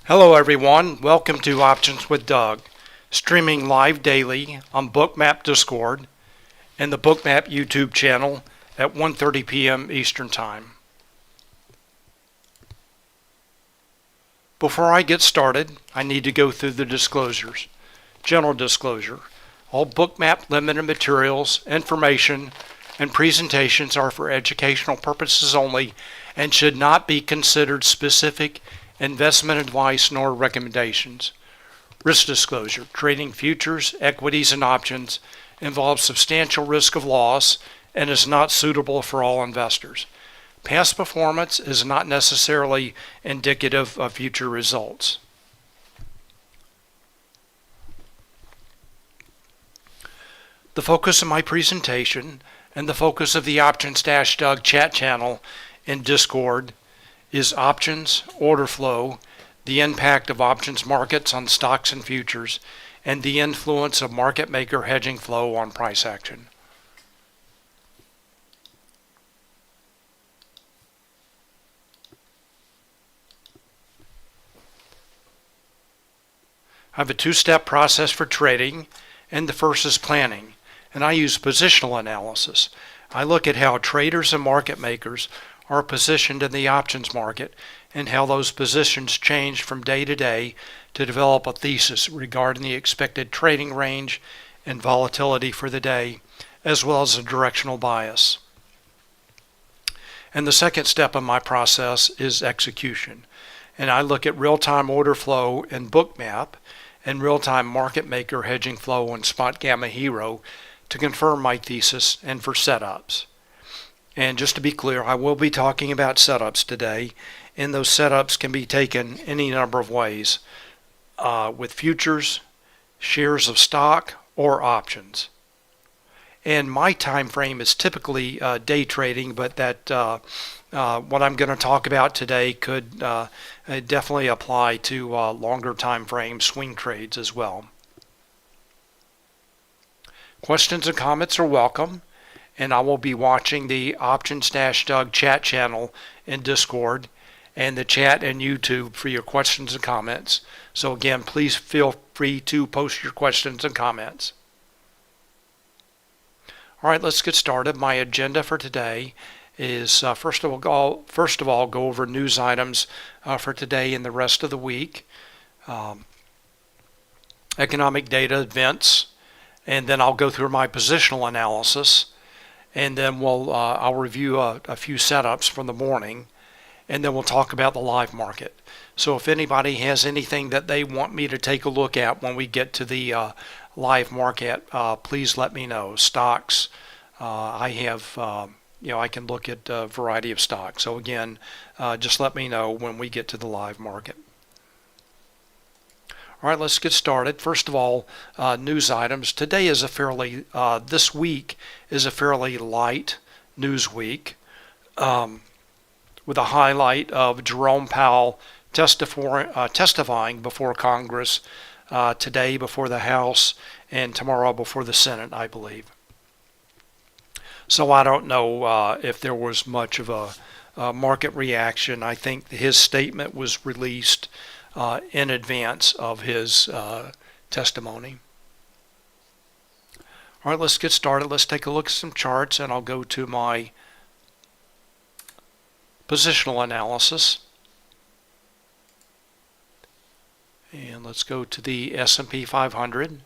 Hello everyone, welcome to Options with Doug, streaming live daily on Bookmap Discord and the Bookmap YouTube channel at 1:30 p.m. Eastern Time. Before I get started, I need to go through the disclosures. General disclosure. All Bookmap Limited materials, information, and presentations are for educational purposes only and should not be considered specific investment advice nor recommendations. Risk disclosure. Trading futures, equities, and options involves substantial risk of loss and is not suitable for all investors. Past performance is not necessarily indicative of future results. The focus of my presentation and the focus of the Options-Doug chat channel in Discord is options, order flow, the impact of options markets on stocks and futures, and the influence of market maker hedging flow on price action. I have a two-step process for trading, and the first is planning, and I use positional analysis. I look at how traders and market makers are positioned in the options market and how those positions change from day to day to develop a thesis regarding the expected trading range and volatility for the day, as well as a directional bias. And the second step of my process is execution, and I look at real-time order flow in Bookmap and real-time market maker hedging flow in Spotgamma Hero to confirm my thesis and for setups. And just to be clear, I will be talking about setups today, and those setups can be taken any number of ways, with futures, shares of stock, or options. And my time frame is typically day trading, but that what I'm going to talk about today could definitely apply to longer time frame swing trades as well. Questions and comments are welcome, and I will be watching the Options-Doug chat channel in Discord and the chat and YouTube for your questions and comments. So again, please feel free to post your questions and comments. All right, let's get started. My agenda for today is first of all go over news items for today and the rest of the week, economic data events, and then I'll go through my positional analysis, and then I'll review a few setups from the morning, and then we'll talk about the live market. So if anybody has anything that they want me to take a look at when we get to the live market, please let me know. Stocks, I have, I can look at a variety of stocks. So again, just let me know when we get to the live market. All right, let's get started. First of all, news items. Today is this week is a fairly light news week, with a highlight of Jerome Powell testifying before Congress today before the House and tomorrow before the Senate, I believe. So I don't know if there was much of a market reaction. I think his statement was released in advance of his testimony. All right, let's get started. Let's take a look at some charts, and I'll go to my positional analysis. And let's go to the S&P 500.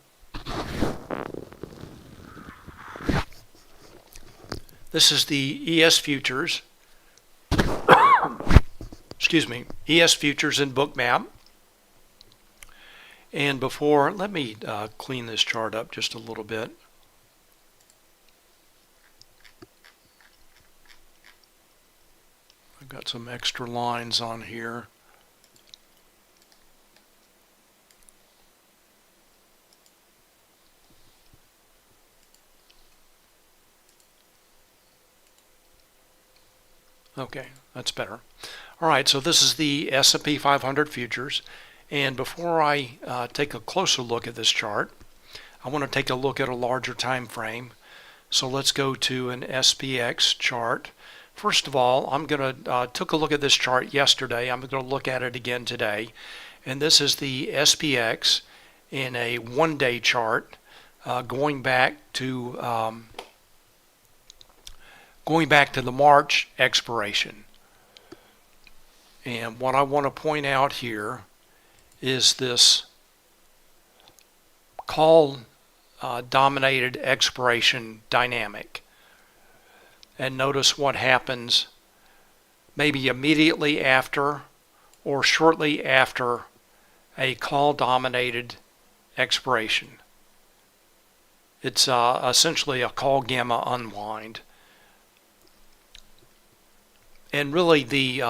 This is the ES futures. Excuse me, ES futures in Bookmap. And let me clean this chart up just a little bit. I've got some extra lines on here. Okay, that's better. All right, so this is the S&P 500 futures. And before I take a closer look at this chart, I want to take a look at a larger time frame. So let's go to an SPX chart. First of all, I'm going to took a look at this chart yesterday. I'm going to look at it again today. And this is the SPX in a one-day chart, going back to the March expiration. And what I want to point out here is this call dominated expiration dynamic. And notice what happens maybe immediately after or shortly after a call dominated expiration. It's essentially a call gamma unwind. And really the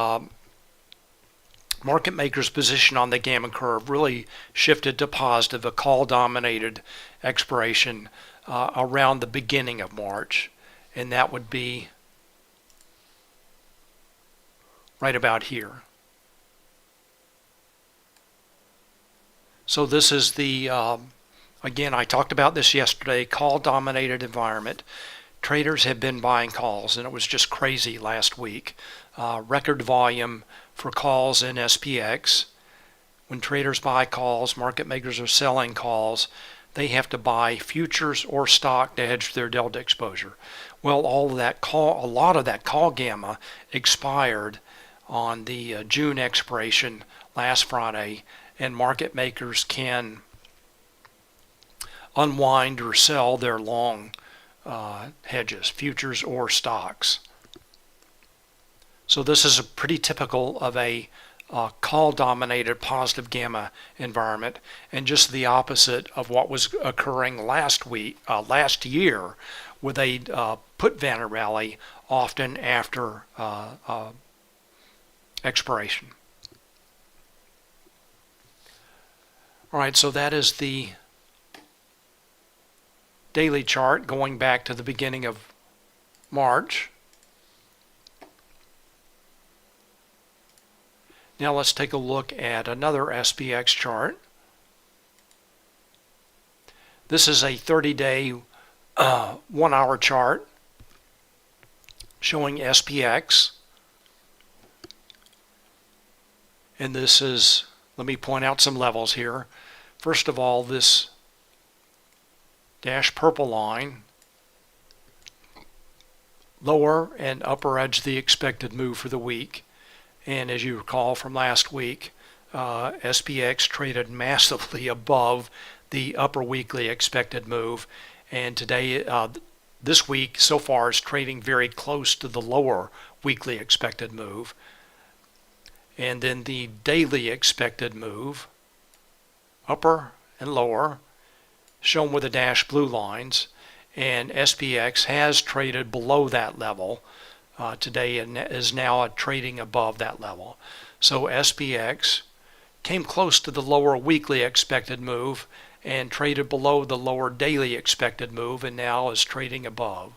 market maker's position on the gamma curve really shifted to positive, a call dominated expiration around the beginning of March. And that would be right about here. So this is the, again, I talked about this yesterday, call dominated environment. Traders have been buying calls, and it was just crazy last week. Record volume for calls in SPX. When traders buy calls, market makers are selling calls. They have to buy futures or stock to hedge their delta exposure. Well, all of that call, a lot of that call gamma expired on the June expiration last Friday, and market makers can unwind or sell their long hedges, futures or stocks. So this is a pretty typical of a call dominated positive gamma environment, and just the opposite of what was occurring last year with a put Vanna rally often after expiration. All right, so that is the daily chart going back to the beginning of March. Now let's take a look at another SPX chart. This is a 30-day 1-hour chart showing SPX. And this is, let me point out some levels here. First of all, this dash purple line, lower and upper edge of the expected move for the week. And as you recall from last week, SPX traded massively above the upper weekly expected move. And today, this week so far is trading very close to the lower weekly expected move. And then the daily expected move, upper and lower, shown with the dash blue lines. And SPX has traded below that level today and is now trading above that level. So SPX came close to the lower weekly expected move and traded below the lower daily expected move, and now is trading above.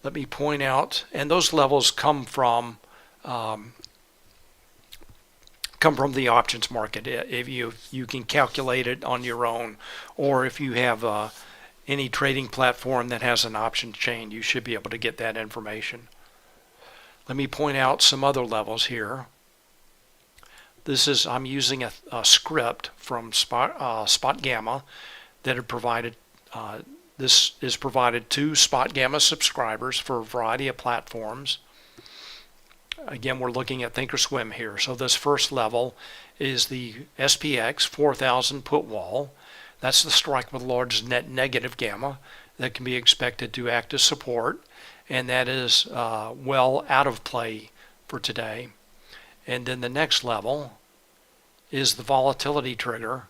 Let me point out, and those levels come from the options market. If you can calculate it on your own, or if you have any trading platform that has an option chain, you should be able to get that information. Let me point out some other levels here. I'm using a script from Spotgamma that had provided. This is provided to Spotgamma subscribers for a variety of platforms. Again, we're looking at Thinkorswim here. So this first level is the SPX 4000 put wall. That's the strike with large net negative gamma that can be expected to act as support, and that is well out of play for today. And then the next level is the volatility trigger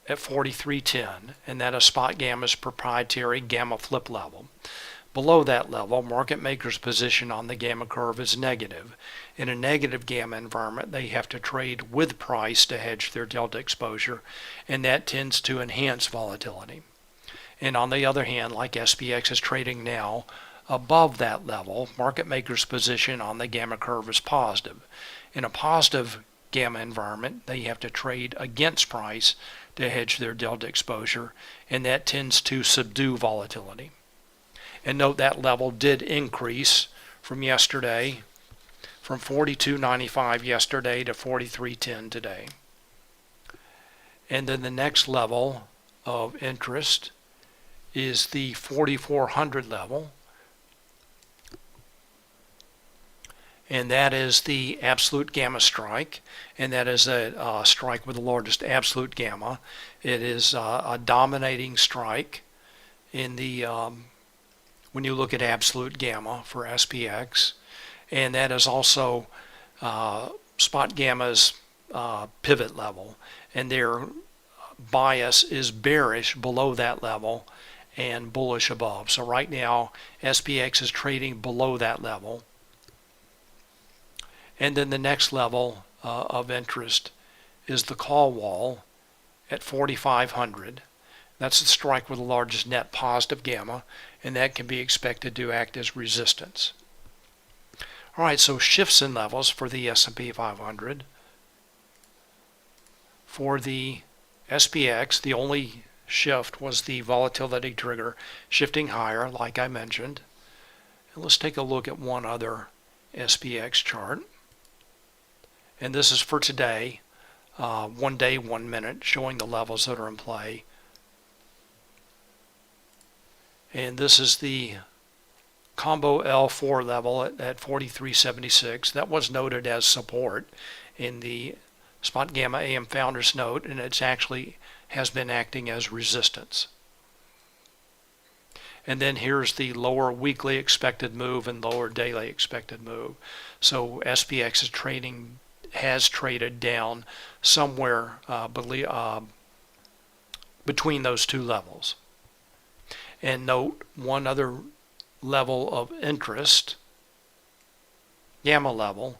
at 4310, and that is Spotgamma's proprietary gamma flip level. Below that level, market makers' position on the gamma curve is negative. In a negative gamma environment, they have to trade with price to hedge their delta exposure, and that tends to enhance volatility. And on the other hand, like SPX is trading now above that level, market makers' position on the gamma curve is positive. In a positive gamma environment, they have to trade against price to hedge their delta exposure, and that tends to subdue volatility. And note that level did increase from yesterday from 42.95 yesterday to 43.10 today. And then the next level of interest is the 4,400 level, and that is the absolute gamma strike, and that is a strike with the largest absolute gamma. It is a dominating strike in the when you look at absolute gamma for SPX, and that is also Spotgamma's pivot level, and their bias is bearish below that level and bullish above. So right now SPX is trading below that level. And then the next level of interest is the call wall at 4,500. That's the strike with the largest net positive gamma, and that can be expected to act as resistance. All right, so shifts in levels for the S&P 500. For the SPX, the only shift was the volatility trigger shifting higher, like I mentioned. And let's take a look at one other SPX chart. And this is for today, 1 day, 1 minute, showing the levels that are in play. And this is the combo L4 level at 43.76. That was noted as support in the Spotgamma AM Founders Note, and it's actually has been acting as resistance. And then here's the lower weekly expected move and lower daily expected move. So SPX has traded down somewhere between those two levels. And note one other level of interest, gamma level,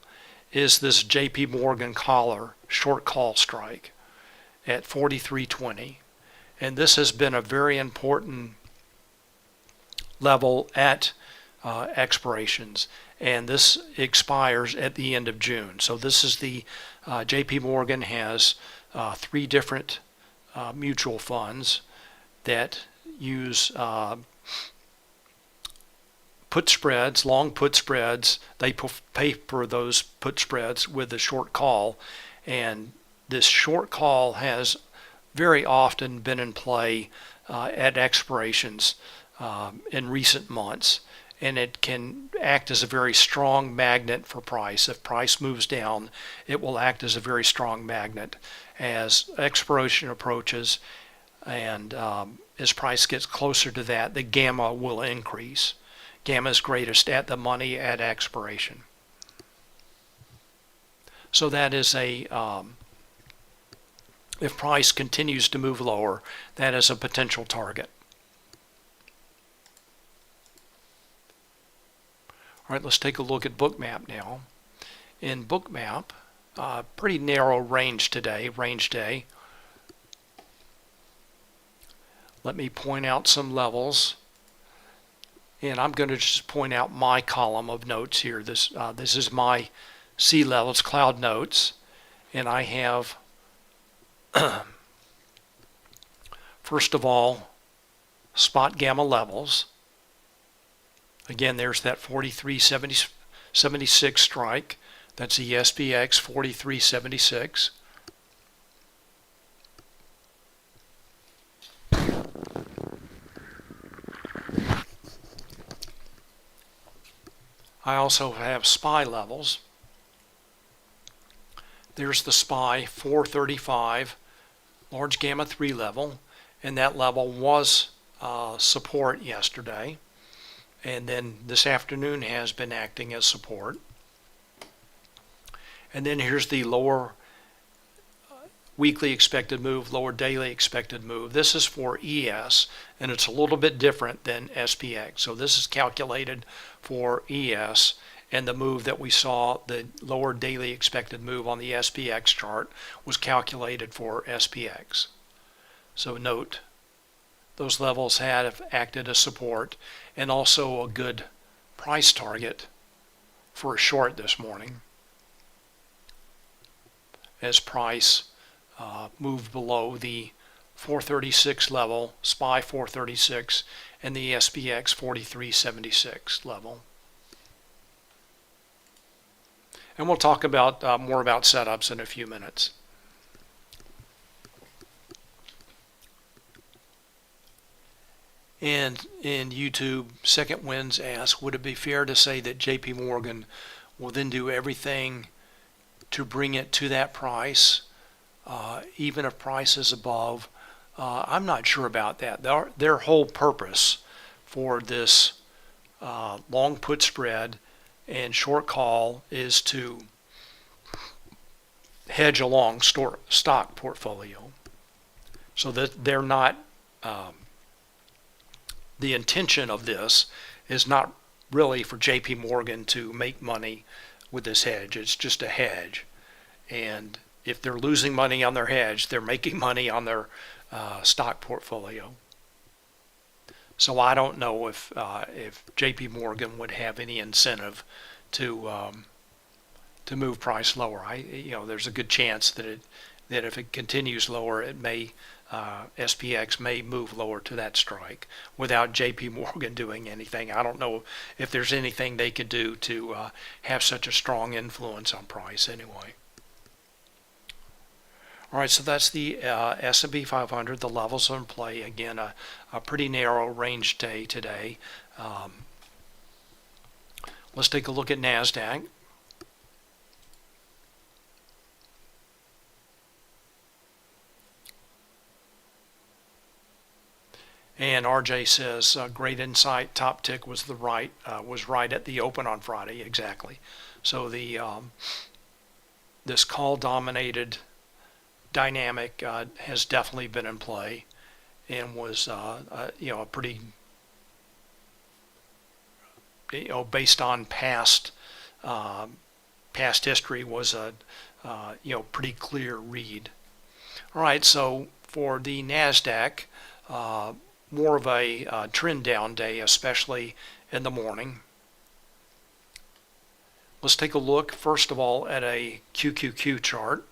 is this JP Morgan collar short call strike at 43.20, and this has been a very important level at expirations, and this expires at the end of June. So this is the JP Morgan has 3 different mutual funds that use put spreads, long put spreads. They pay for those put spreads with a short call, and this short call has very often been in play at expirations in recent months, and it can act as a very strong magnet for price. If price moves down, it will act as a very strong magnet as expiration approaches, and as price gets closer to that, the gamma will increase. Gamma is greatest at the money at expiration. So that is a if price continues to move lower, that is a potential target. All right, let's take a look at Bookmap now. In Bookmap, pretty narrow range today, range day. Let me point out some levels, and I'm going to just point out my column of notes here. This is my C levels, cloud notes, and I have first of all Spotgamma levels. Again, there's that 43.76 strike. That's the SPX 43.76. I also have SPY levels. There's the SPY 435 large gamma 3 level, and that level was support yesterday, and then this afternoon has been acting as support. And then here's the lower weekly expected move, lower daily expected move. This is for ES, and it's a little bit different than SPX. So this is calculated for ES, and the move that we saw, the lower daily expected move on the SPX chart, was calculated for SPX. So note, those levels have acted as support and also a good price target for a short this morning as price moved below the 436 level, SPY 436, and the SPX 43.76 level. And we'll talk about more about setups in a few minutes. And in YouTube, Second Winds asks, would it be fair to say that JP Morgan will then do everything to bring it to that price, even if price is above? I'm not sure about that. Their whole purpose for this long put spread and short call is to hedge a long stock portfolio, so that they're not the intention of this is not really for JP Morgan to make money with this hedge. It's just a hedge, and if they're losing money on their hedge, they're making money on their stock portfolio. So I don't know if JP Morgan would have any incentive to move price lower. There's a good chance that if it continues lower, it may SPX may move lower to that strike without JP Morgan doing anything. I don't know if there's anything they could do to have such a strong influence on price anyway. All right, so that's the S&P 500. The levels are in play. Again, a pretty narrow range day today. Let's take a look at NASDAQ. And RJ says, great insight. Top tick was right at the open on Friday. Exactly. So the this call dominated dynamic has definitely been in play, and was a pretty based on past history, was a pretty clear read. All right, so for the NASDAQ, more of a trend down day, especially in the morning. Let's take a look first of all at a QQQ chart.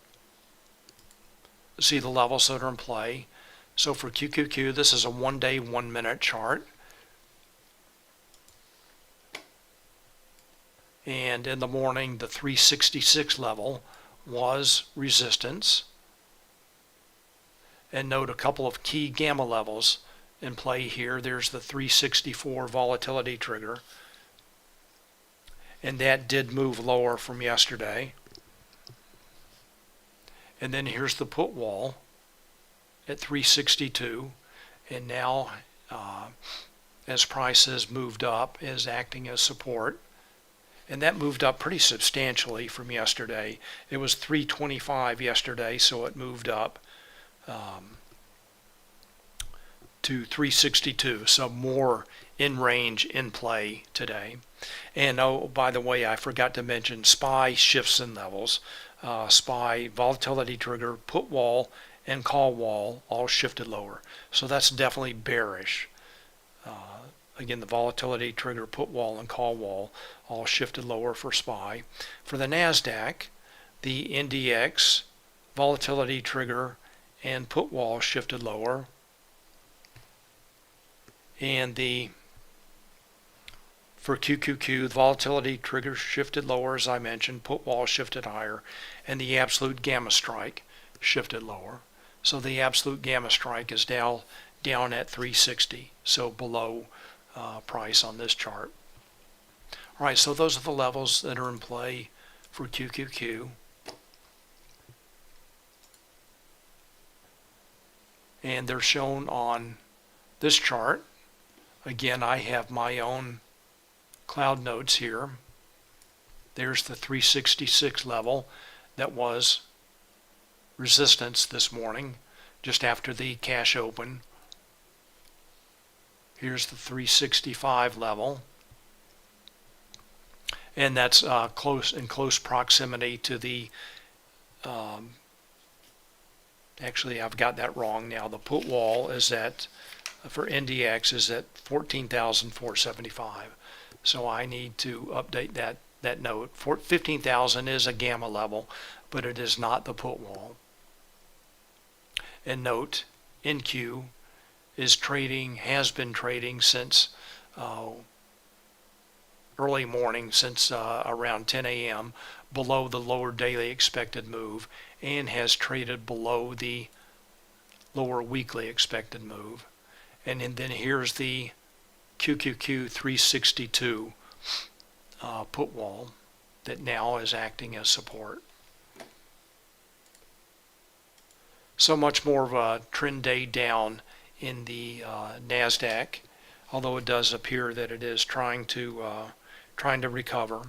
See the levels that are in play. So for QQQ, this is a 1 day, 1 minute chart. And in the morning, the 366 level was resistance. And note a couple of key gamma levels in play here. There's the 364 volatility trigger, and that did move lower from yesterday. And then here's the put wall at 362, and now as prices moved up, is acting as support, and that moved up pretty substantially from yesterday. It was 325 yesterday, so it moved up to 362, so more in range in play today. And oh, by the way, I forgot to mention SPY shifts in levels. SPY volatility trigger, put wall, and call wall all shifted lower, so that's definitely bearish. Again, the volatility trigger, put wall, and call wall all shifted lower for SPY. For the NASDAQ, the NDX volatility trigger and put wall shifted lower, and for QQQ, the volatility trigger shifted lower, as I mentioned, put wall shifted higher, and the absolute gamma strike shifted lower. So the absolute gamma strike is down at 360, so below price on this chart. All right, so those are the levels that are in play for QQQ. And they're shown on this chart. Again, I have my own cloud notes here. There's the 366 level that was resistance this morning, just after the cash open. Here's the 365 level, and that's in close proximity to the actually, I've got that wrong now. The put wall is at, for NDX, is at 14,475. So I need to update that note. 15,000 is a gamma level, but it is not the put wall. And note, NQ is trading, has been trading since early morning since around 10 a.m. below the lower daily expected move and has traded below the lower weekly expected move. And then here's the QQQ 362 put wall that now is acting as support. So much more of a trend day down in the NASDAQ, although it does appear that it is trying to recover.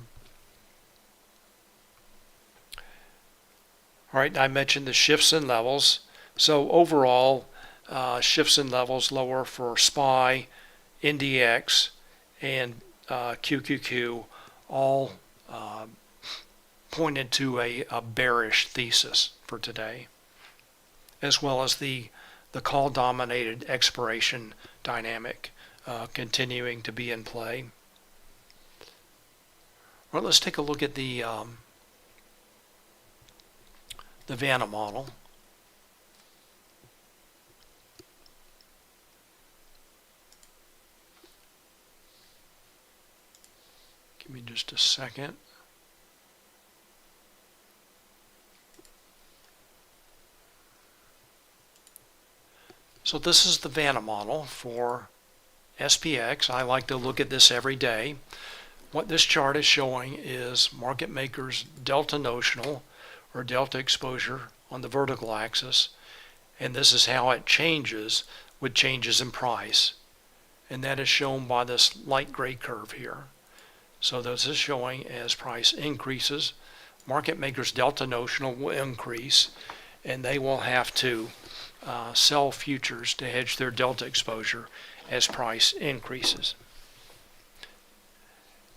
All right, I mentioned the shifts in levels. So overall, shifts in levels lower for SPY, NDX, and QQQ all pointed to a bearish thesis for today, as well as the call-dominated expiration dynamic continuing to be in play. Well, let's take a look at the Vanna model. Give me just a second. So this is the Vanna model for SPX. I like to look at this every day. What this chart is showing is market makers' delta notional or delta exposure on the vertical axis, and this is how it changes with changes in price, and that is shown by this light gray curve here. So this is showing as price increases, market makers' delta notional will increase, and they will have to sell futures to hedge their delta exposure as price increases.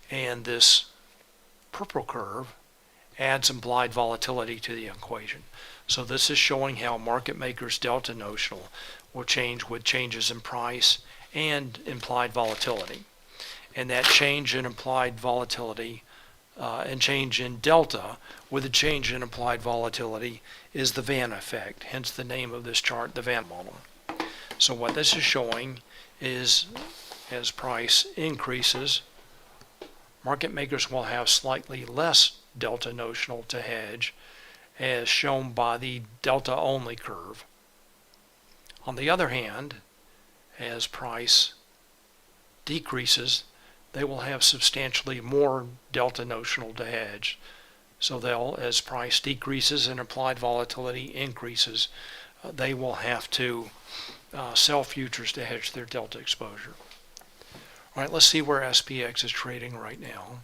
And this purple curve adds implied volatility to the equation. So this is showing how market makers' delta notional will change with changes in price and implied volatility. And that change in implied volatility and change in delta with a change in implied volatility is the Vanna effect, hence the name of this chart, the Vanna model. So what this is showing is as price increases, market makers will have slightly less delta notional to hedge, as shown by the delta only curve. On the other hand, as price decreases, they will have substantially more delta notional to hedge. So they'll, as price decreases and implied volatility increases, they will have to sell futures to hedge their delta exposure. All right, let's see where SPX is trading right now.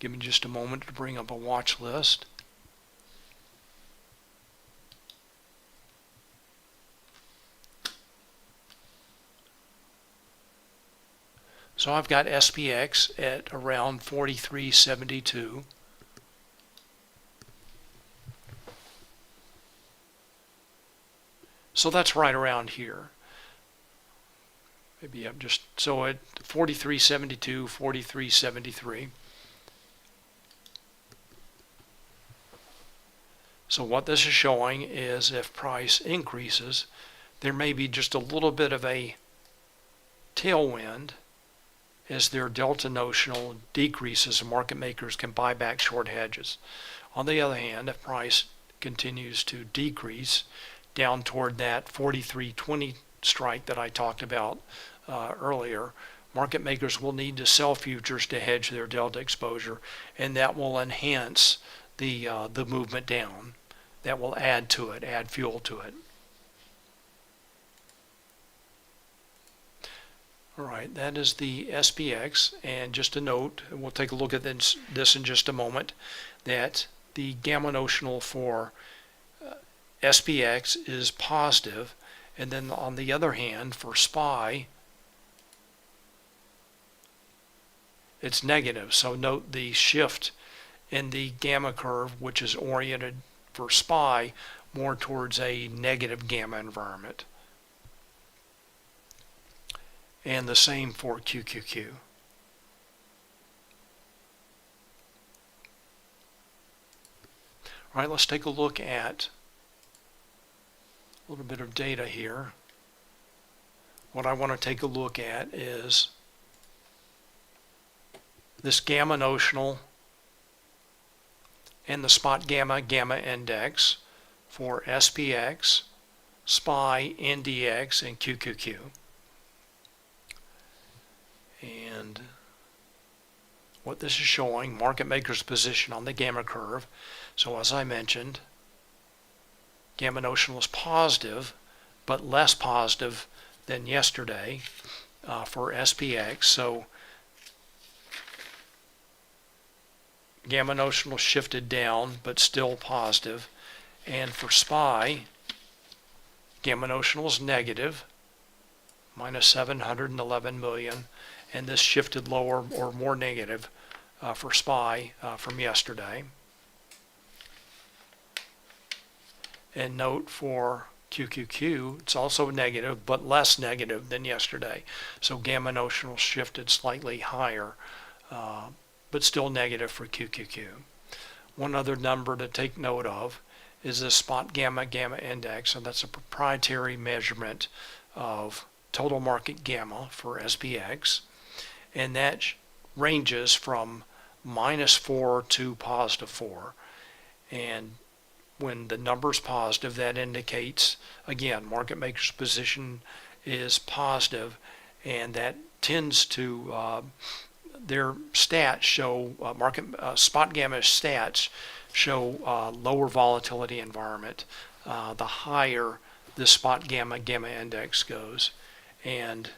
Give me just a moment to bring up a watch list. So I've got SPX at around 43.72. So that's right around here. Maybe I'm just, so at 43.72, 43.73. So what this is showing is if price increases, there may be just a little bit of a tailwind as their delta notional decreases and market makers can buy back short hedges. On the other hand, if price continues to decrease down toward that 43.20 strike that I talked about earlier, market makers will need to sell futures to hedge their delta exposure, and that will enhance the movement down. That will add to it, add fuel to it. All right, that is the SPX, and just a note, and we'll take a look at this in just a moment, that the gamma notional for SPX is positive, and then on the other hand, for SPY, it's negative. So note the shift in the gamma curve, which is oriented for SPY more towards a negative gamma environment. And the same for QQQ. All right, let's take a look at a little bit of data here. What I want to take a look at is this gamma notional and the Spotgamma gamma index for SPX, SPY, NDX, and QQQ. And what this is showing, market maker's position on the gamma curve. So as I mentioned, gamma notional is positive, but less positive than yesterday for SPX. So gamma notional shifted down, but still positive. And for SPY, gamma notional is negative, minus 711 million, and this shifted lower or more negative for SPY from yesterday. And note for QQQ, it's also negative, but less negative than yesterday. So gamma notional shifted slightly higher, but still negative for QQQ. One other number to take note of is the Spotgamma gamma index, and that's a proprietary measurement of total market gamma for SPX, and that ranges from -4 to +4. And when the number's positive, that indicates, again, market maker's position is positive, and that tends to their stats show Spotgamma stats show lower volatility environment the higher the Spotgamma gamma index goes, and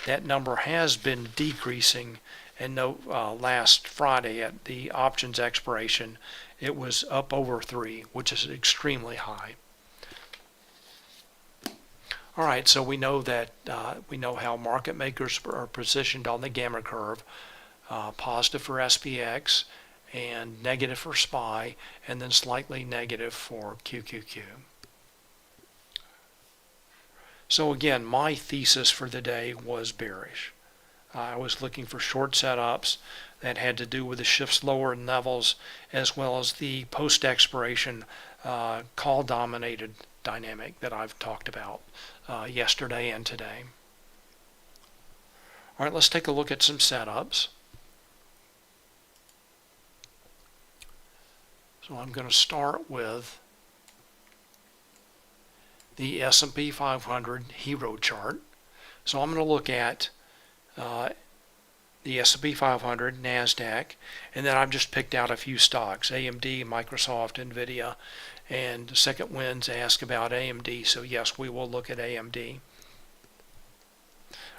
that number has been decreasing. And note last Friday at the options expiration, it was up over 3, which is extremely high. All right, so we know that we know how market makers are positioned on the gamma curve. Positive for SPX and negative for SPY, and then slightly negative for QQQ. So again, my thesis for the day was bearish. I was looking for short setups that had to do with the shifts lower in levels, as well as the post-expiration call-dominated dynamic that I've talked about yesterday and today. All right, let's take a look at some setups. So I'm going to start with the S&P 500 hero chart. So I'm going to look at the S&P 500, NASDAQ, and then I've just picked out a few stocks, AMD, Microsoft, NVIDIA, and Second Winds ask about AMD, so yes, we will look at AMD.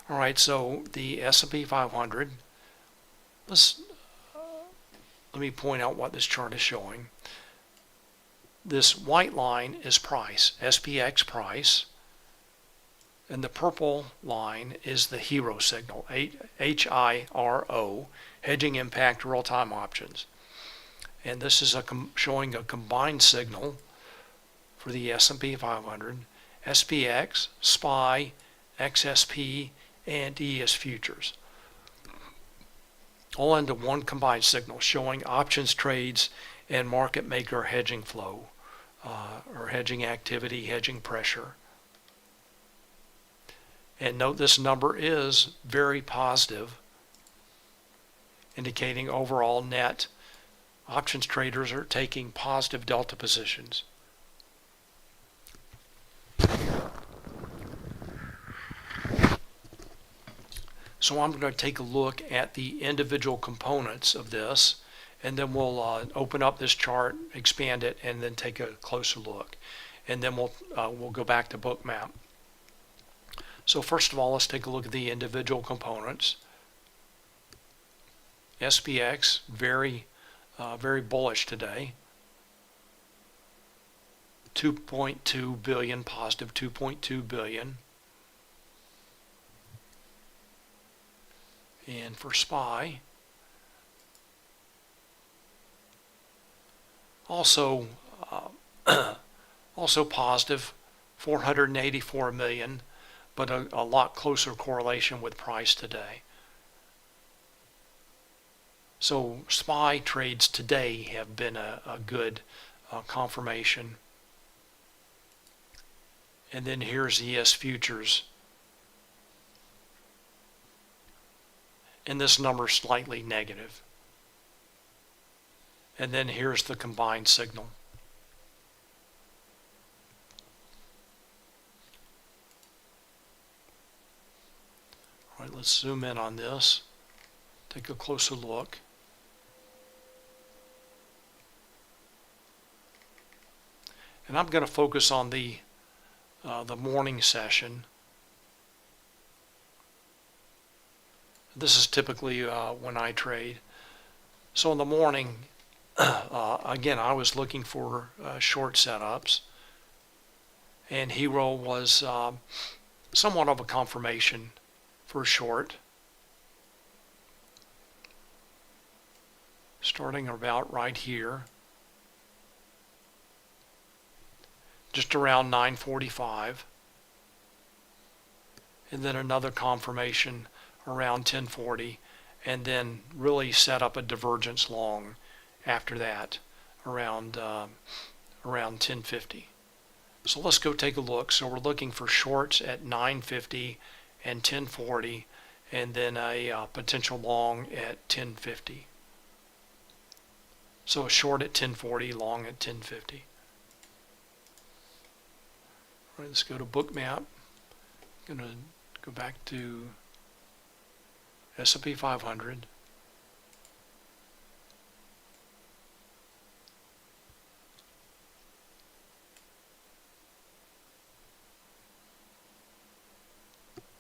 All right, so the S&P 500, let me point out what this chart is showing. This white line is price, SPX price, and the purple line is the hero signal, HIRO, hedging impact real-time options. And this is showing a combined signal for the S&P 500, SPX, SPY, XSP, and ES futures, all into one combined signal showing options trades and market maker hedging flow, or hedging activity, hedging pressure. And note this number is very positive, indicating overall net options traders are taking positive delta positions. So I'm going to take a look at the individual components of this, and then we'll open up this chart, expand it, and then take a closer look. And then we'll go back to Bookmap. So first of all, let's take a look at the individual components. SPX, very bullish today. 2.2 billion, positive 2.2 billion. And for SPY, also positive 484 million, but a lot closer correlation with price today. So SPY trades today have been a good confirmation. And then here's ES futures. and this number is slightly negative. And then here's the combined signal. All right, let's zoom in on this, take a closer look. And I'm going to focus on the morning session. This is typically when I trade. So in the morning, again, I was looking for short setups, and Hero was somewhat of a confirmation for short. Starting about right here, just around 9:45, and then another confirmation around 10:40, and then really set up a divergence long after that around 10:50. So let's go take a look. So we're looking for shorts at 9:50 and 10:40, and then a potential long at 10:50. So a short at 10:40, long at 10:50. All right, let's go to Bookmap. I'm going to go back to S&P 500.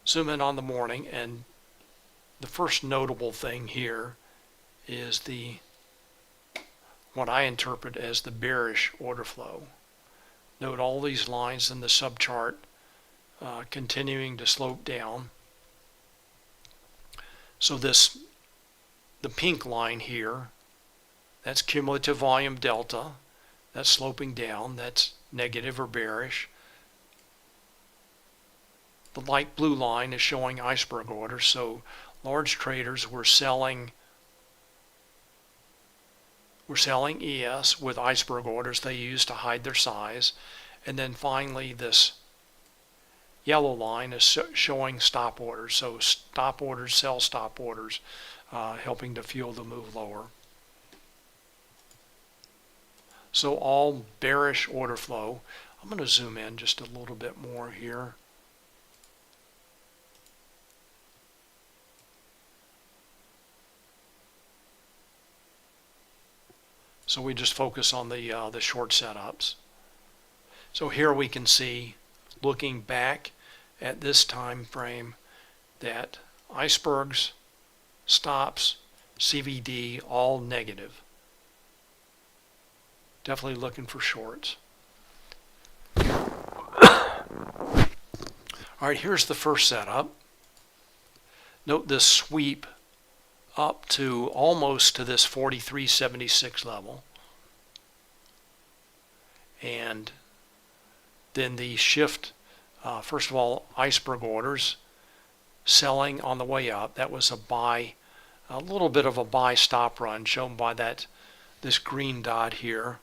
Zoom in on the morning, and the first notable thing here is what I interpret as the bearish order flow. Note all these lines in the subchart continuing to slope down. So the pink line here, that's cumulative volume delta. That's sloping down. That's negative or bearish. The light blue line is showing iceberg orders. So large traders were selling ES with iceberg orders they use to hide their size. And then finally this yellow line is showing stop orders. So stop orders, sell stop orders, helping to fuel the move lower. So all bearish order flow. I'm going to zoom in just a little bit more here. So we just focus on the short setups. So here we can see, looking back at this time frame, that icebergs, stops, CVD, all negative. Definitely looking for shorts. All right, here's the first setup. Note this sweep up to almost to this 43.76 level, and then the shift, first of all, iceberg orders selling on the way up. That was a buy, a little bit of a buy stop run shown by this green dot here.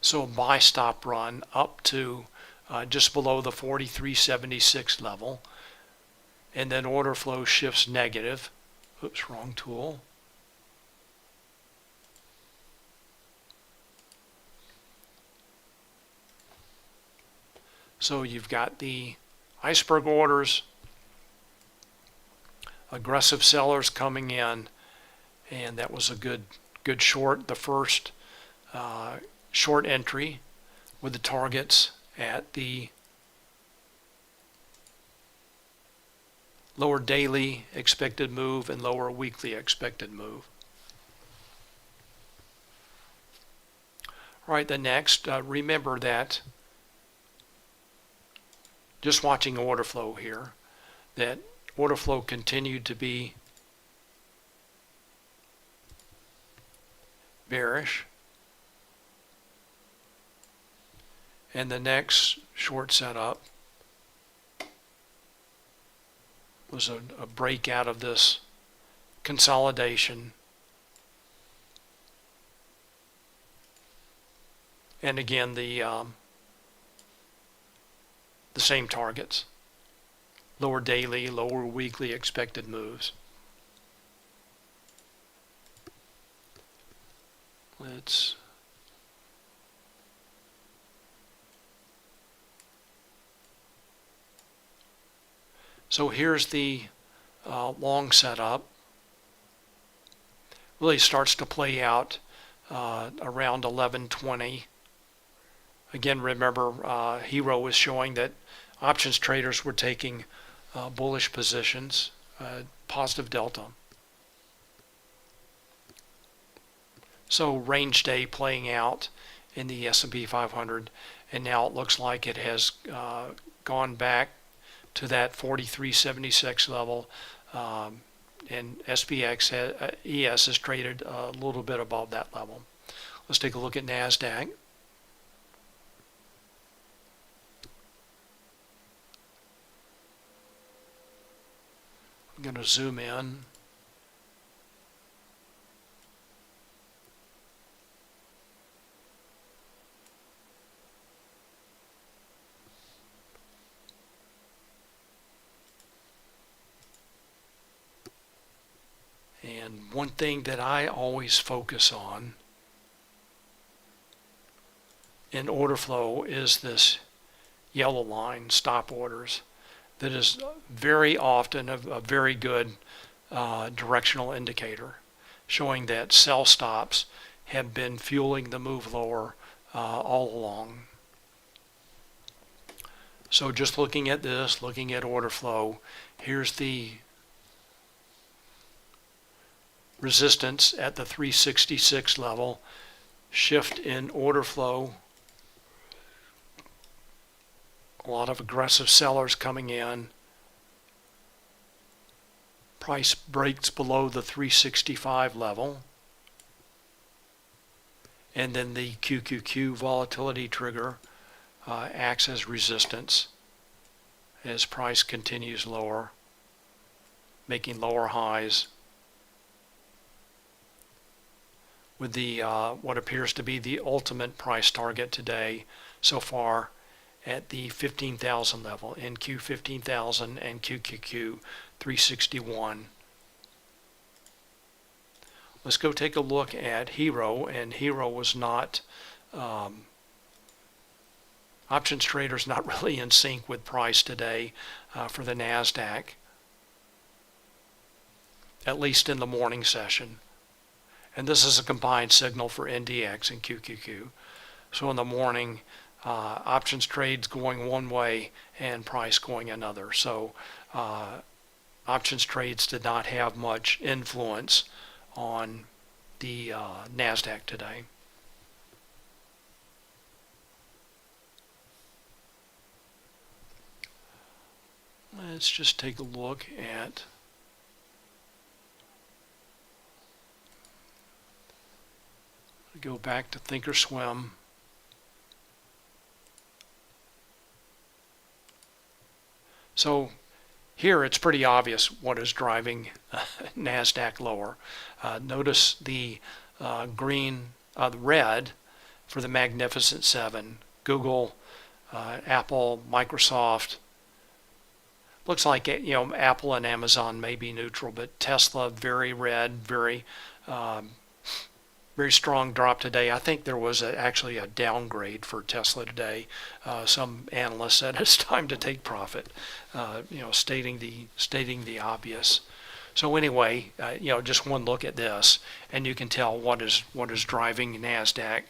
So a buy stop run up to just below the 43.76 level, and then order flow shifts negative. Oops, wrong tool. So you've got the iceberg orders, aggressive sellers coming in, and that was a good short. The first short entry with the targets at the lower daily expected move and lower weekly expected move. All right, the next, remember that just watching order flow here, that order flow continued to be bearish. And the next short setup was a break out of this consolidation. And again, the the same targets. Lower daily, lower weekly expected moves. So here's the long setup. Really starts to play out around 11:20. Again, remember, Hero was showing that options traders were taking bullish positions, positive delta. So range day playing out in the S&P 500, and now it looks like it has gone back to that 43.76 level, and SPX ES is traded a little bit above that level. Let's take a look at NASDAQ. I'm going to zoom in. And one thing that I always focus on in order flow is this yellow line, stop orders. That is very often a very good directional indicator, showing that sell stops have been fueling the move lower all along. So just looking at this, looking at order flow, here's the resistance at the 366 level, shift in order flow, a lot of aggressive sellers coming in, price breaks below the 365 level, and then the QQQ volatility trigger acts as resistance as price continues lower, making lower highs, with the what appears to be the ultimate price target today so far at the 15,000 level, NQ 15,000 and QQQ 361. Let's go take a look at Hero, and Hero was not, options traders not really in sync with price today for the NASDAQ, at least in the morning session. And this is a combined signal for NDX and QQQ. So in the morning, options trades going one way and price going another. So options trades did not have much influence on the NASDAQ today. Let's just take a look at go back to Thinkorswim. So here it's pretty obvious what is driving NASDAQ lower. Notice the the red for the Magnificent Seven: Google, Apple, Microsoft. Looks like Apple and Amazon may be neutral, but Tesla very red, very strong drop today. I think there was actually a downgrade for Tesla today. Some analysts said it's time to take profit, stating the obvious. So anyway, just one look at this, and you can tell what is driving NASDAQ.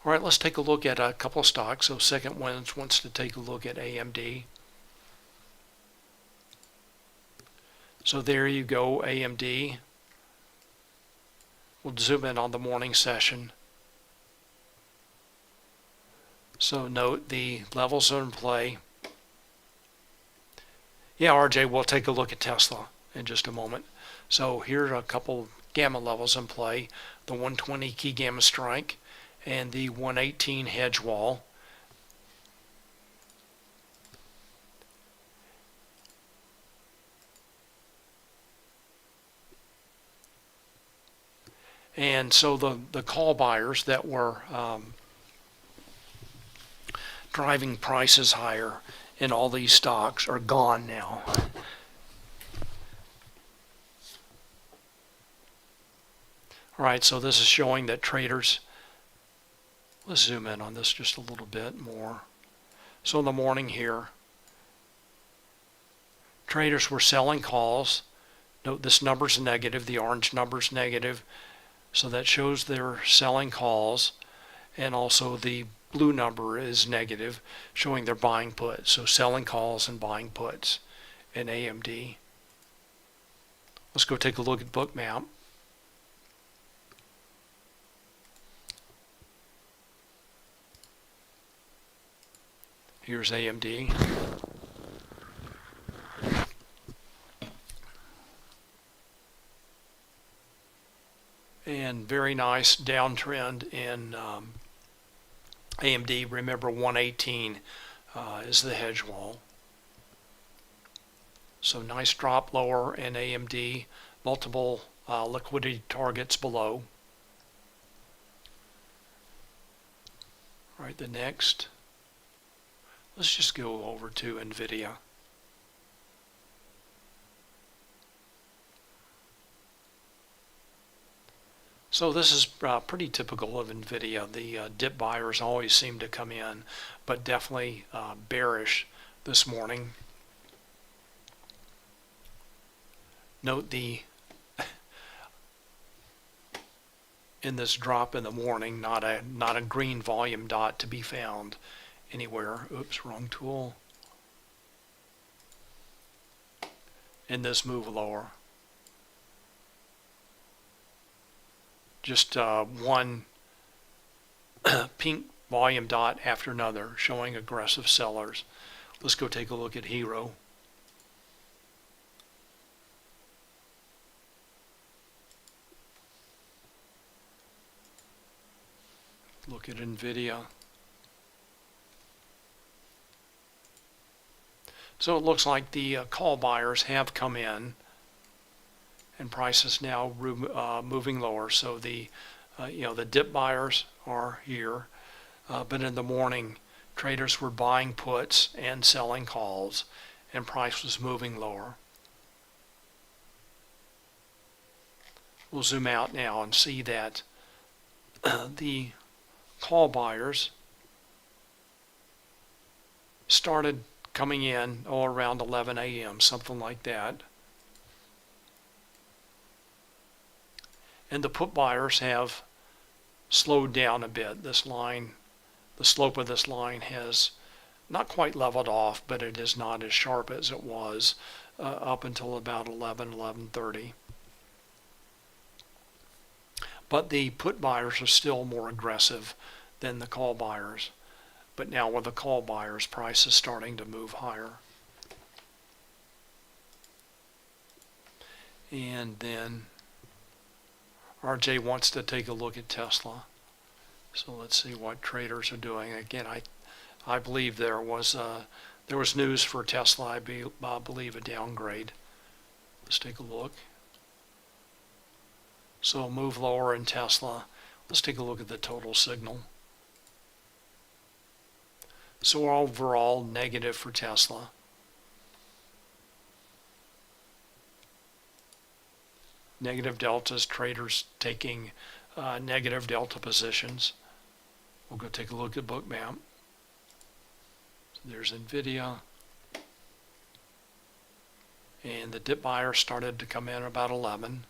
All right, let's take a look at a couple of stocks. So Second Winds wants to take a look at AMD. So there you go, AMD. We'll zoom in on the morning session. So note the levels are in play. Yeah, RJ, we'll take a look at Tesla in just a moment. So here are a couple gamma levels in play: the 120 key gamma strike and the 118 hedge wall. And so the call buyers that were driving prices higher in all these stocks are gone now. All right, so this is showing that traders, let's zoom in on this just a little bit more. So in the morning here, traders were selling calls. Note this number's negative, the orange number's negative, so that shows they're selling calls, and also the blue number is negative, showing they're buying puts. So selling calls and buying puts in AMD. Let's go take a look at Bookmap. Here's AMD. And very nice downtrend in AMD. Remember, 118 is the hedge wall. So nice drop lower in AMD. Multiple liquidity targets below. All right, the next. Let's just go over to NVIDIA. So this is pretty typical of NVIDIA. The dip buyers always seem to come in, but definitely bearish this morning. Note in this drop in the morning, not a green volume dot to be found anywhere. Oops, wrong tool. In this move lower. Just one pink volume dot after another showing aggressive sellers. Let's go take a look at Hero. Look at NVIDIA. So it looks like the call buyers have come in, and prices now moving lower. So the the dip buyers are here, but in the morning traders were buying puts and selling calls, and price was moving lower. We'll zoom out now and see that the call buyers started coming in around 11 a.m., something like that. And the put buyers have slowed down a bit. This line, the slope of this line has not quite leveled off, but it is not as sharp as it was up until about 11:30. But the put buyers are still more aggressive than the call buyers. But now with the call buyers, price is starting to move higher. And then RJ wants to take a look at Tesla. So let's see what traders are doing. Again, I believe there was news for Tesla. I believe a downgrade. Let's take a look. So move lower in Tesla. Let's take a look at the total signal. So overall negative for Tesla. Negative deltas, traders taking negative delta positions. We'll go take a look at Bookmap. So there's NVIDIA. And the dip buyer started to come in about 11.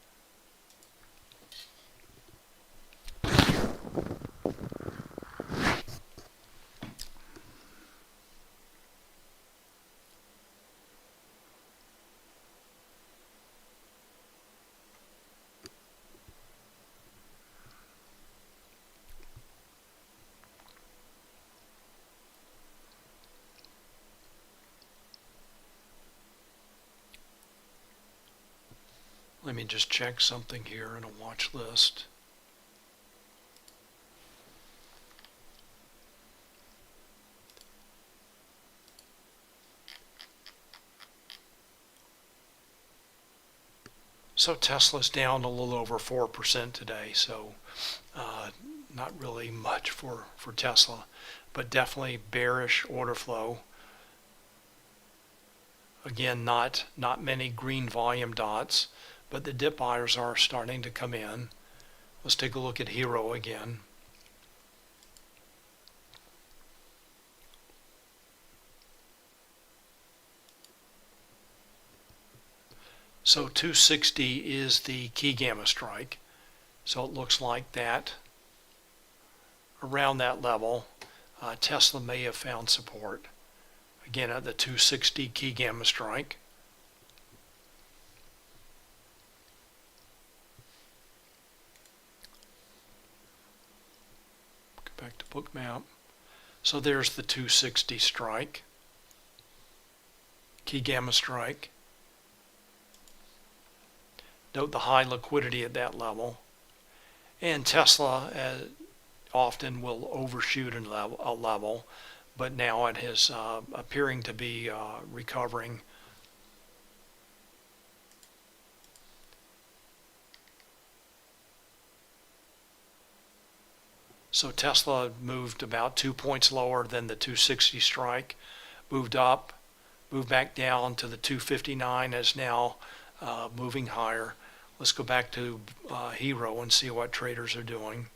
Let me just check something here in a watch list. So Tesla's down a little over 4% today, so not really much for Tesla, but definitely bearish order flow. Again, not many green volume dots, but the dip buyers are starting to come in. Let's take a look at Hero again. So 260 is the key gamma strike. So it looks like that. Around that level, Tesla may have found support. Again, at the 260 key gamma strike. Go back to Bookmap. So there's the 260 strike, key gamma strike. Note the high liquidity at that level. And Tesla often will overshoot a level, but now it is appearing to be recovering. So Tesla moved about 2 points lower than the 260 strike, moved up, moved back down to the 259, is now moving higher. Let's go back to Hero and see what traders are doing.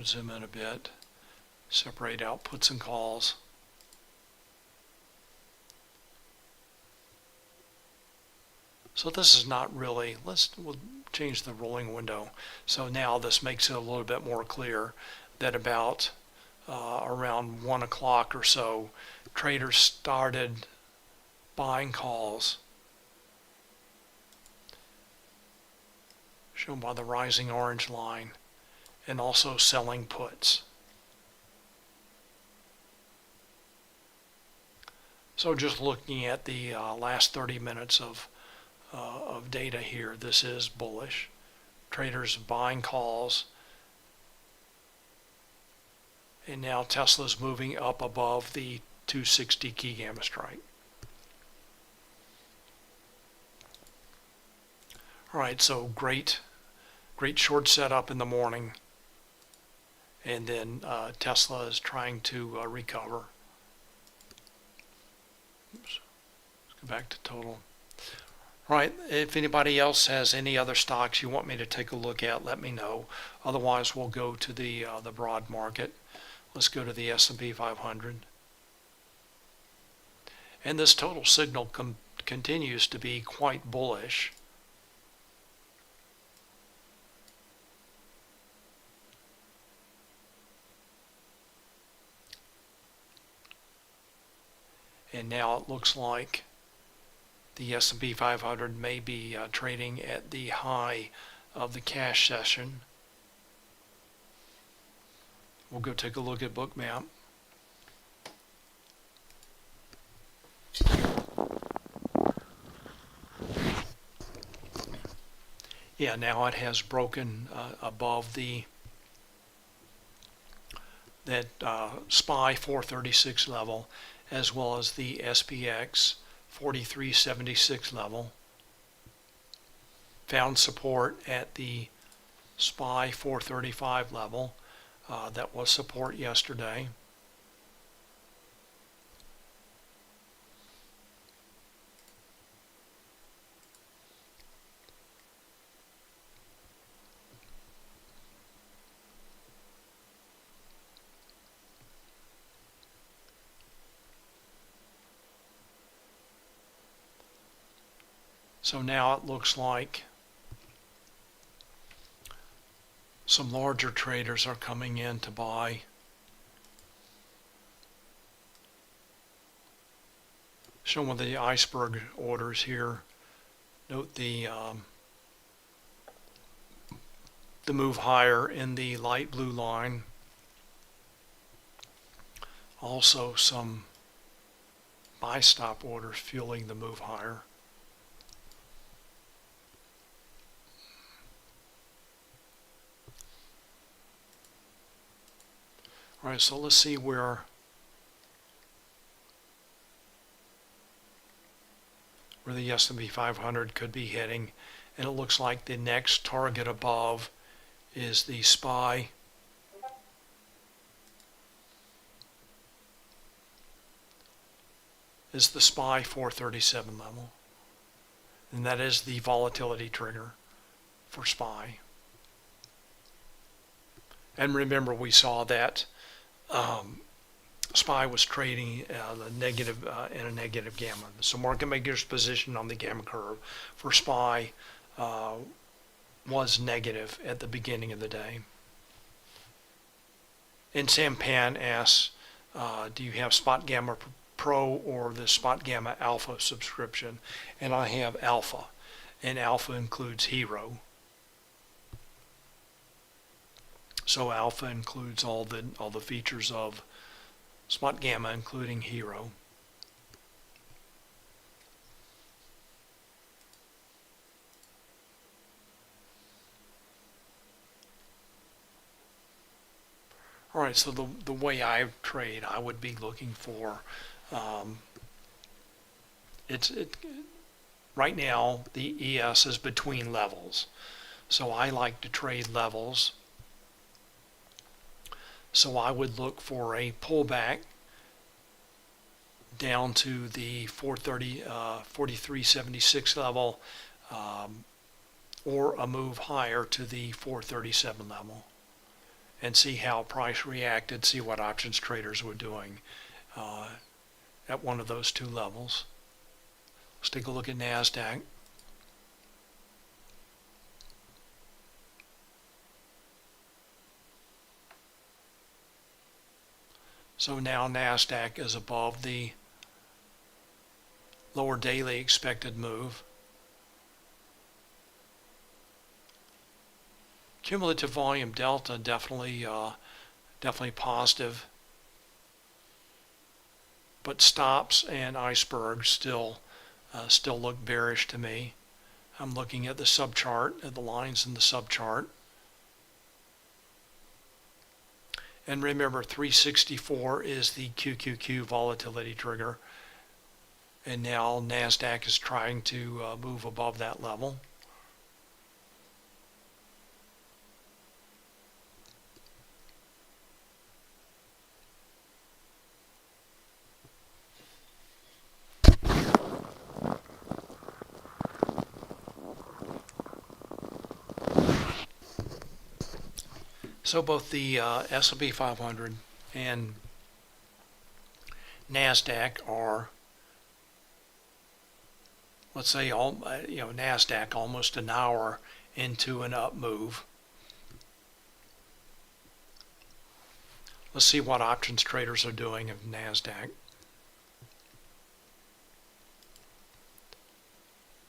Zoom in a bit, separate out puts and calls. So this is not really, we'll change the rolling window. So now this makes it a little bit more clear that about around 1 o'clock or so, traders started buying calls, shown by the rising orange line, and also selling puts. So just looking at the last 30 minutes of data here, this is bullish. Traders buying calls. And now Tesla's moving up above the 260 key gamma strike. All right, so great short setup in the morning. And then Tesla is trying to recover. Oops. Let's go back to total. All right, if anybody else has any other stocks you want me to take a look at, let me know. Otherwise, we'll go to the broad market. Let's go to the S&P 500. And this total signal continues to be quite bullish. And now it looks like the S&P 500 may be trading at the high of the cash session. We'll go take a look at Bookmap. Yeah, now it has broken above that SPY 436 level, as well as the SPX 4376 level. Found support at the SPY 435 level. That was support yesterday. So now it looks like some larger traders are coming in to buy. Showing the iceberg orders here. Note the move higher in the light blue line. Also some buy stop orders fueling the move higher. All right, so let's see where where the S&P 500 could be heading, and it looks like the next target above is the SPY. Is the SPY 437 level, and that is the volatility trigger for SPY. And remember, we saw that SPY was trading in a negative gamma. So market makers' position on the gamma curve for SPY was negative at the beginning of the day. And Sampan asks, do you have Spotgamma Pro or the Spotgamma Alpha subscription? And I have Alpha, and Alpha includes Hero. So Alpha includes all the features of Spotgamma, including Hero. All right, so the way I trade, I would be looking for right now the ES is between levels, so I like to trade levels. So I would look for a pullback down to the 43.76 level, or a move higher to the 437 level, and see how price reacted, see what options traders were doing at one of those two levels. Let's take a look at NASDAQ. So now NASDAQ is above the lower daily expected move. Cumulative volume delta definitely positive, but stops and icebergs still look bearish to me. I'm looking at the subchart, at the lines in the subchart. And remember, 364 is the QQQ volatility trigger. And now NASDAQ is trying to move above that level. So both the S&P 500 and NASDAQ are, let's say, NASDAQ almost an hour into an up move. Let's see what options traders are doing of NASDAQ.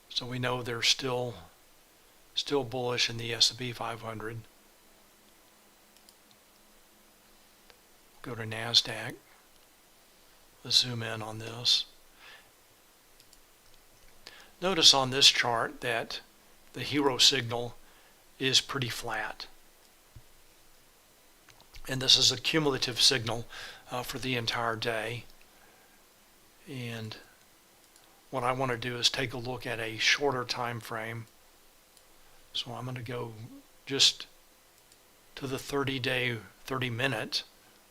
So we know they're still bullish in the S&P 500. Go to NASDAQ. Let's zoom in on this. Notice on this chart that the hero signal is pretty flat. And this is a cumulative signal for the entire day. And what I want to do is take a look at a shorter time frame. So I'm going to go just to the 30-minute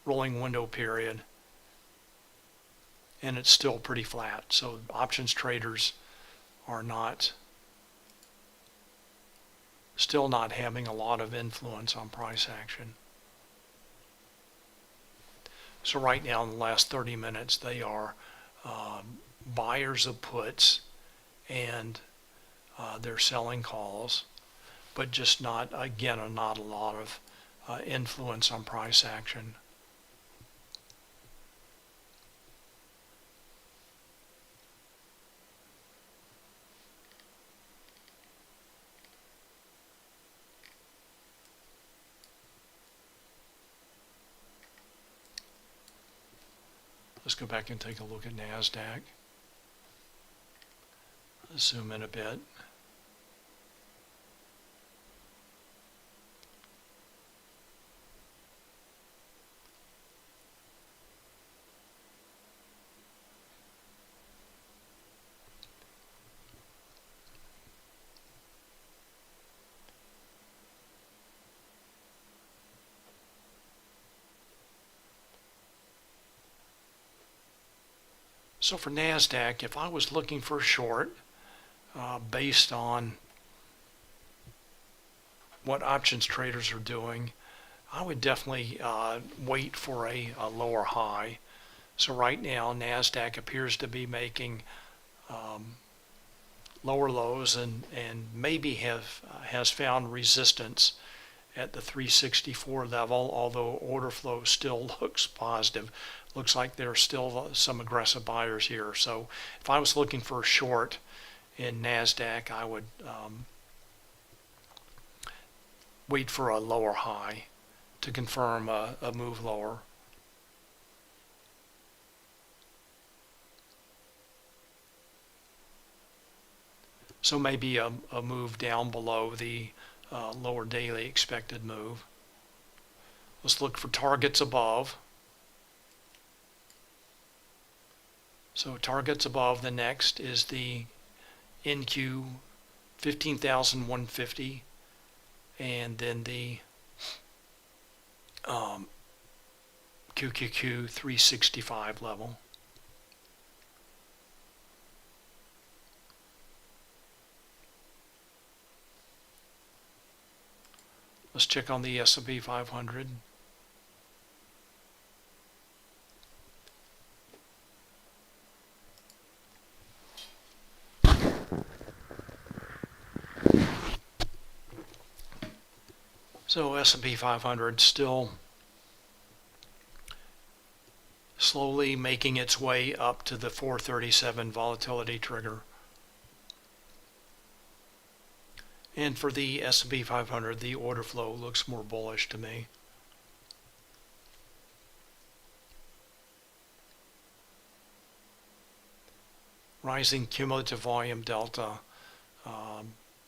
rolling window period, and it's still pretty flat. So options traders are still not having a lot of influence on price action. So right now in the last 30 minutes they are buyers of puts, and they're selling calls, but just not a lot of influence on price action. Let's go back and take a look at NASDAQ. Let's zoom in a bit. So for NASDAQ, if I was looking for a short based on what options traders are doing, I would definitely wait for a lower high. So right now, NASDAQ appears to be making lower lows and maybe has found resistance at the 364 level, although order flow still looks positive. Looks like there are still some aggressive buyers here. So if I was looking for a short in NASDAQ, I would wait for a lower high to confirm a move lower. So maybe a move down below the lower daily expected move. Let's look for targets above. So targets above, the next is the NQ 15,150 and then the QQQ 365 level. Let's check on the S&P 500. So S&P 500 still slowly making its way up to the 437 volatility trigger. And for the S&P 500, the order flow looks more bullish to me. Rising cumulative volume delta,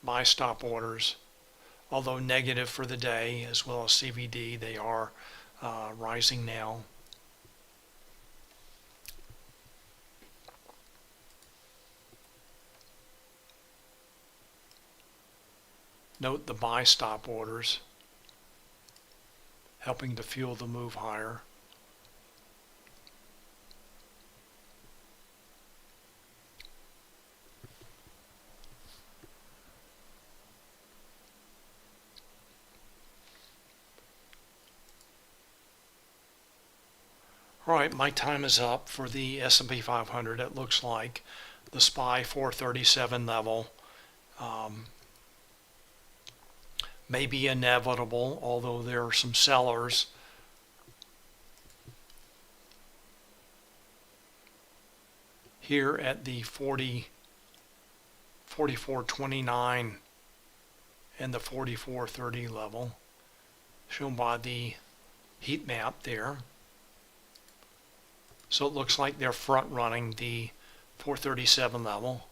buy stop orders, although negative for the day, as well as CVD, they are rising now. Note the buy stop orders helping to fuel the move higher. All right, my time is up for the S&P 500. It looks like the SPY 437 level may be inevitable, although there are some sellers here at the 44.29 and the 44.30 level, shown by the heat map there. So it looks like they're front running the 437 level.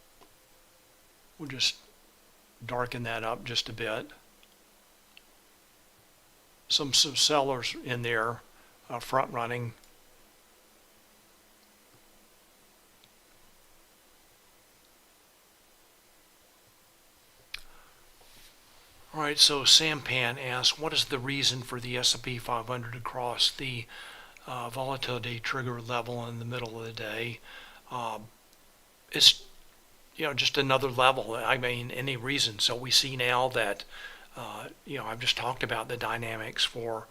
We'll just darken that up just a bit. Some sellers in there front running. All right, so Sampan asks, what is the reason for the S&P 500 to cross the volatility trigger level in the middle of the day? It's just another level. I mean, any reason. So we see now that I've just talked about the dynamics for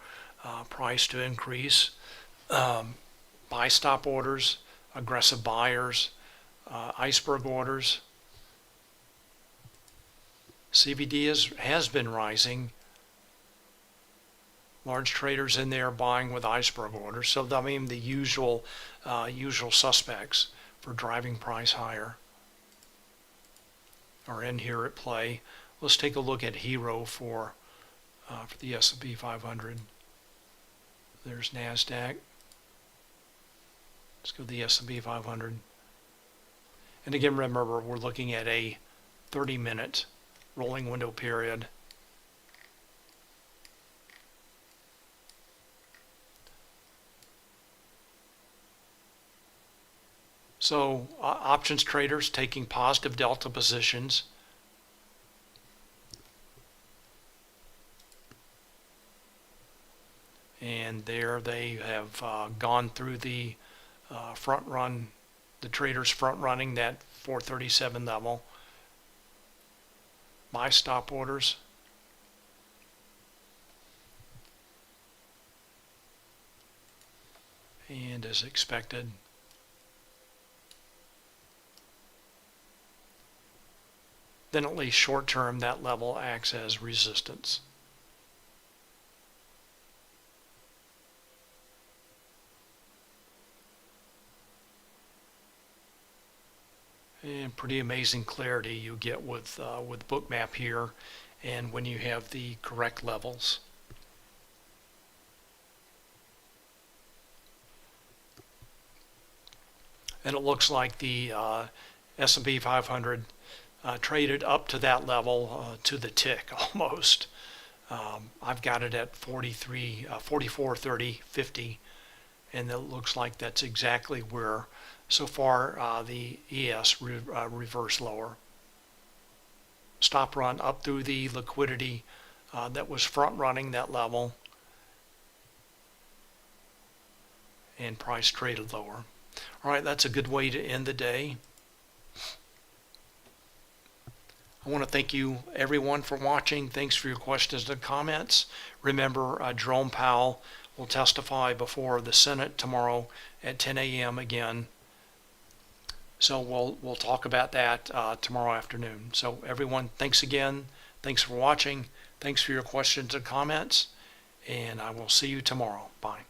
price to increase, buy stop orders, aggressive buyers, iceberg orders. CVD has been rising. Large traders in there buying with iceberg orders. So I mean the usual suspects for driving price higher are in here at play. Let's take a look at Hero for the S&P 500. There's NASDAQ. Let's go to the S&P 500. And again, remember, we're looking at a 30-minute rolling window period. So options traders taking positive delta positions. And there they have gone through the The trader's front running that 437 level. My stop orders. And as expected, then at least short term that level acts as resistance. And pretty amazing clarity you get with Bookmap here, and when you have the correct levels. And it looks like the S&P 500 traded up to that level to the tick almost. I've got it at 44.30.50, and it looks like that's exactly where so far the ES reversed lower. Stop run up through the liquidity that was front running that level, and price traded lower. All right, that's a good way to end the day. I want to thank you everyone for watching. Thanks for your questions and comments. Remember, Jerome Powell will testify before the Senate tomorrow at 10 a.m. again. So we'll talk about that tomorrow afternoon. So everyone, thanks again. Thanks for watching. Thanks for your questions and comments. And I will see you tomorrow. Bye.